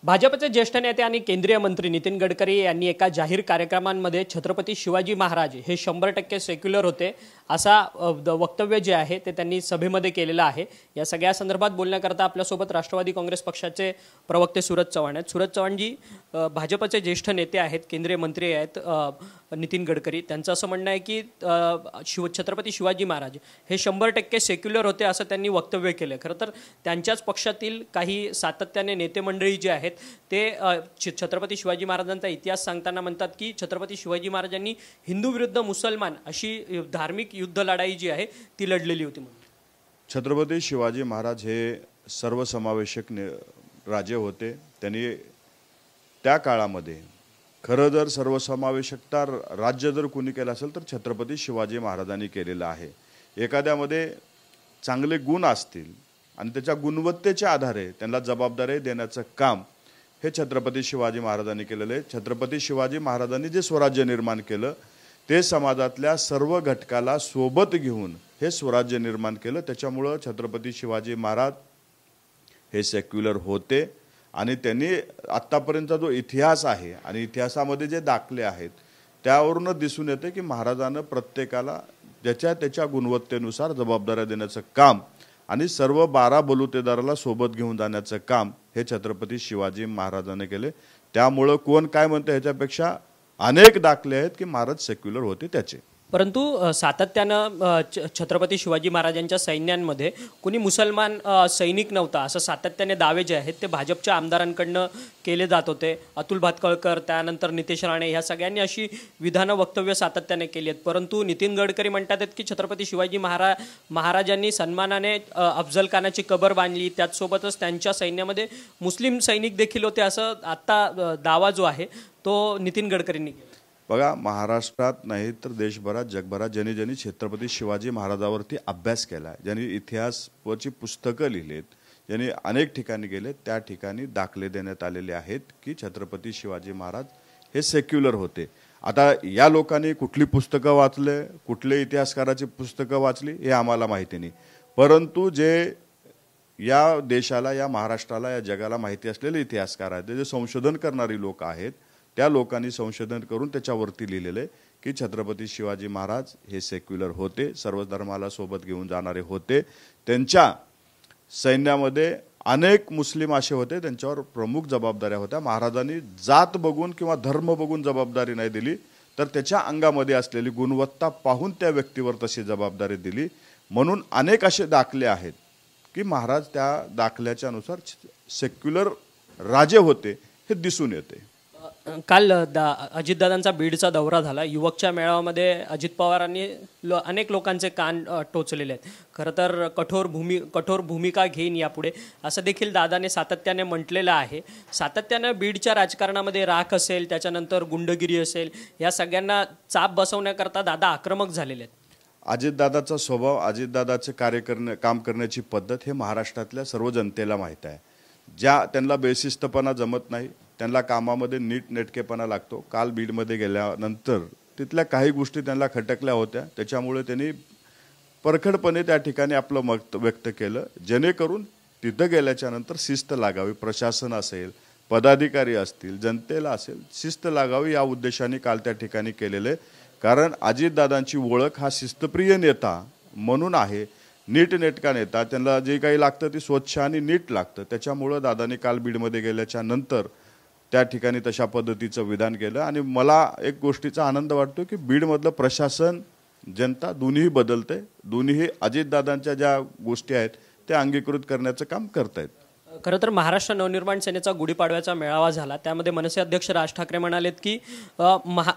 भाजपचे ज्येष्ठ नेते आणि केंद्रीय मंत्री नितीन गडकरी यांनी एका जाहीर कार्यक्रमांमध्ये छत्रपती शिवाजी महाराज हे 100% सेक्युलर होते असा वक्तव्य जे आहे ते त्यांनी सभेमध्ये केलेलं आहे। या सगळ्या संदर्भात बोलण्याकरता आपल्यासोबत राष्ट्रवादी काँग्रेस पक्षाचे प्रवक्ते सूरज चव्हाण आहेत। सूरज चव्हाणजी, भाजपचे ज्येष्ठ नेते आहेत, केंद्रीय मंत्री आहेत नितीन गडकरी, त्यांचं असं म्हणणं आहे की छत्रपती शिवाजी महाराज हे 100% सेक्युलर होते असं त्यांनी वक्तव्य केलं। खरं तर त्यांच्याच पक्षातील काही सातत्याने नेते मंडळी जे आहेत ते छत्रपती शिवाजी महाराजांचा इतिहास सांगताना म्हणतात की छत्रपती शिवाजी महाराजांनी हिंदू विरुद्ध मुसलमान अशी धार्मिक युद्ध लढाई जी आहे ती लढलेली होती। छत्रपती शिवाजी महाराज हे सर्वसमावेशक राजे होते। त्यांनी त्या काळामध्ये खरं जर सर्वसमावेशकता राज्य जर कोणी केलं असेल तर छत्रपती शिवाजी महाराजांनी केलेलं आहे। एखाद्यामध्ये चांगले गुण असतील आणि त्याच्या गुणवत्तेच्या आधारे त्यांना जबाबदारी देण्याचं काम हे छत्रपती शिवाजी महाराजांनी केलेलं आहे। छत्रपती शिवाजी महाराजांनी जे स्वराज्य निर्माण केलं ते समाजातल्या सर्व घटकाला सोबत घेऊन हे स्वराज्य निर्माण केलं। त्याच्यामुळे छत्रपती शिवाजी महाराज हे सेक्युलर होते आणि त्यांनी आत्तापर्यंतचा जो इतिहास आहे आणि इतिहासामध्ये जे दाखले आहेत त्यावरून दिसून येते की महाराजांना प्रत्येकाला ज्याच्या त्याच्या गुणवत्तेनुसार जबाबदाऱ्या देण्याचं काम आणि सर्व 12 बलुतेदाराला सोबत घेऊन जाण्याचं काम हे छत्रपती शिवाजी महाराजांनी केले। त्यामुळे कोण काय म्हणते ह्याच्यापेक्षा अनेक दाखले आहेत की महाराज सेक्युलर होते त्याचे। परंतु सातत्यानं छत्रपती शिवाजी महाराजांच्या सैन्यांमध्ये कोणी मुसलमान सैनिक नव्हता असं सातत्याने दावे जे आहेत ते भाजपच्या आमदारांकडनं केले जात होते। अतुल भातखळकर, त्यानंतर नितेश राणे ह्या सगळ्यांनी अशी विधानं वक्तव्य सातत्याने केली आहेत। परंतु नितीन गडकरी म्हणतात की छत्रपती शिवाजी महाराजांनी सन्मानाने अफजल खानाची कबर बांधली, त्याचसोबतच त्यांच्या सैन्यामध्ये मुस्लिम सैनिक देखील होते असं आता दावा जो आहे तो नितीन गडकरींनी केला। बघा, महाराष्ट्रात नाही तर देशभरात जगभरात ज्यांनी छत्रपती शिवाजी महाराजावरती अभ्यास केला, ज्यांनी इतिहासावरची पुस्तकं लिहिलेत, ज्यांनी अनेक ठिकाणी गेले, त्या ठिकाणी दाखले देण्यात आलेले आहेत की छत्रपती शिवाजी महाराज हे सेक्युलर होते। आता या लोकांनी कुठली पुस्तकं वाचले, कुठले इतिहासकाराची पुस्तकं वाचली हे आम्हाला माहिती नाही, परंतु जे या देशाला, या महाराष्ट्राला, या जगाला माहिती असलेले इतिहासकार आहेत, जे संशोधन करणारी लोक आहेत, त्या लोकांनी संशोधन करून त्याच्यावरती लिहिलेले की छत्रपती शिवाजी महाराज हे सेक्युलर होते, सर्व धर्माला सोबत घेऊन जाणारे होते। त्यांच्या सैन्यामध्ये अनेक मुस्लिम असे होते, त्यांच्यावर प्रमुख जबाबदाऱ्या होत्या। महाराजांनी जात बघून किंवा धर्म बघून जबाबदारी नाही दिली, तर त्याच्या अंगामध्ये असलेली गुणवत्ता पाहून त्या व्यक्तीवर तशी जबाबदारी दिली। म्हणून अनेक असे दाखले आहेत की महाराज त्या दाखल्याच्या अनुसार सेक्युलर राजे होते हे दिसून येते। काल अजितदादांचा बीडचा दौरा झाला। युवकच्या मेळाव्यामध्ये अजित पवारांनी अनेक लोकांचे कान टोचलेले आहेत। खरं तर कठोर भूमिका घेईन यापुढे असं देखील दादाने सातत्याने म्हटलेलं आहे। सातत्यानं बीडच्या राजकारणामध्ये राख असेल, त्याच्यानंतर गुंडगिरी असेल, या सगळ्यांना चाप बसवण्याकरता दादा आक्रमक झालेले आहेत। अजितदादाचा स्वभाव, अजितदादाचे काम करण्याची पद्धत हे महाराष्ट्रातल्या सर्व जनतेला माहीत आहे। ज्या त्यांना बेशिस्तपणा जमत नाही, त्यांना कामामध्ये नीटनेटकेपणा लागतो। काल बीडमध्ये गेल्यानंतर तिथल्या काही गोष्टी त्यांना खटकल्या होत्या, त्याच्यामुळे त्यांनी परखडपणे त्या ठिकाणी आपलं मत व्यक्त केलं, जेणेकरून तिथं गेल्याच्या नंतर शिस्त लागावी, प्रशासन असेल, पदाधिकारी असतील, जनतेला असेल, शिस्त लागावी या उद्देशाने काल त्या ठिकाणी केलेले। कारण अजितदादांची ओळख हा शिस्तप्रिय नेता म्हणून आहे, नीटनेटका नेता, त्यांना जे काही लागतं ते स्वच्छ आणि नीट लागतं। त्याच्यामुळे दादाने काल बीडमध्ये गेल्याच्या नंतर त्या ठिकाणी तशा पद्धतीचं विधान केलं आणि मला एक गोष्टीचा आनंद वाटतो की बीडमधलं प्रशासन, जनता दोन्ही बदलते, दोन्ही अजितदादांच्या ज्या गोष्टी आहेत त्या अंगीकृत करण्याचं काम करतायत। खरं तर महाराष्ट्र नवनिर्माण सेनेचा गुढीपाडव्याचा मेळावा झाला, त्यामध्ये मनसे अध्यक्ष राज ठाकरे म्हणालेत की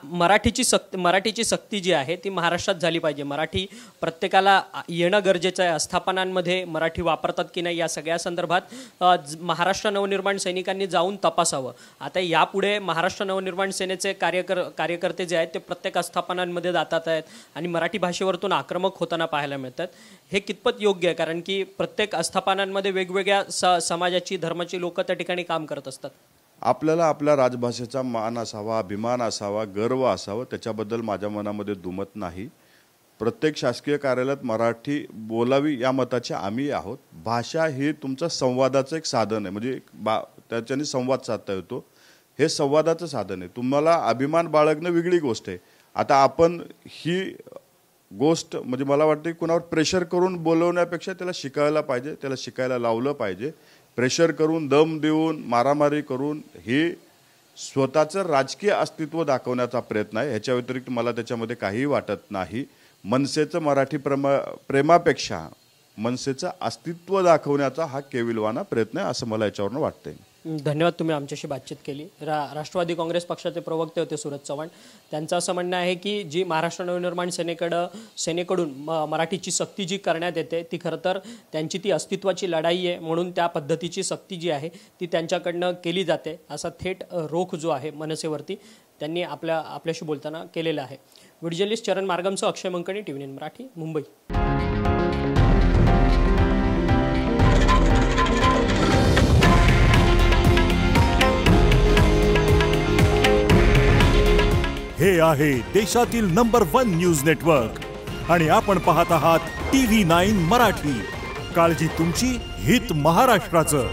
मराठीची सक्ती जी आहे ती महाराष्ट्रात झाली पाहिजे, मराठी प्रत्येकाला येणं गरजेचं आहे, आस्थापनांमध्ये मराठी वापरतात की नाही या सगळ्या संदर्भात महाराष्ट्र नवनिर्माण सैनिकांनी जाऊन तपासावं। आता यापुढे महाराष्ट्र नवनिर्माण सेनेचे कार्यकर्ते जे आहेत ते प्रत्येक आस्थापनांमध्ये जातात आहेत आणि मराठी भाषेवरतून आक्रमक होताना पाहायला मिळतात। हे कितपत योग्य आहे, कारण की प्रत्येक आस्थापनांमध्ये वेगवेगळ्या समाजाची, धर्माची लोक त्या ठिकाणी काम करत असतात। आपल्याला आपल्या राजभाषेचा मान असावा, अभिमान असावा, गर्व असावा, त्याच्याबद्दल माझ्या मनामध्ये दुमत नाही। प्रत्येक शासकीय कार्यालयात मराठी बोलावी या मताचे आम्ही आहोत। भाषा ही तुमचं संवादाचं एक साधन आहे, म्हणजे त्याच्याने संवाद साधता येतो. हे संवादाचं साधन आहे. तुम्हाला अभिमान बाळगणं वेगळी गोष्ट आहे. आता आपण ही गोष्ट म्हणजे मला वाटतं कुणावर प्रेशर करून बोलवण्यापेक्षा त्याला शिकायला पाहिजे, त्याला शिकायला लावलं पाहिजे. प्रेशर करून, दम देऊन, मारामारी करून हे स्वतःचं राजकीय अस्तित्व दाखवण्याचा प्रयत्न आहे. ह्याच्या व्यतिरिक्त मला त्याच्यामध्ये काहीही वाटत नाही. मनसेचं मराठी प्रेमापेक्षा मनसेचं अस्तित्व दाखवण्याचा हा केविलवाना प्रयत्न आहे असं मला याच्यावरून वाटतंय. धन्यवाद, तुम्ही आमच्याशी बातचीत केली. राष्ट्रवादी काँग्रेस पक्षाचे प्रवक्ते होते सुरज चव्हाण. त्यांचं असं म्हणणं आहे की जी महाराष्ट्र नवनिर्माण सेनेकडून मराठीची सक्ती जी करण्यात येते ती खरं तर त्यांची ती अस्तित्वाची लढाई आहे, म्हणून त्या पद्धतीची सक्ती जी आहे ती त्यांच्याकडनं केली जाते असा थेट रोख जो आहे मनसेवरती त्यांनी आपल्याशी बोलताना केलेला आहे. व्हिडिओ जर्नलिस्ट चरण मार्गमसह अक्षय मंकणी, TV9 मराठी, मुंबई. हे आहे देशातील नंबर 1 न्यूज नेटवर्क आणि आपण पाहत आहात TV9 मराठी. काळजी तुमची, हित महाराष्ट्राचं.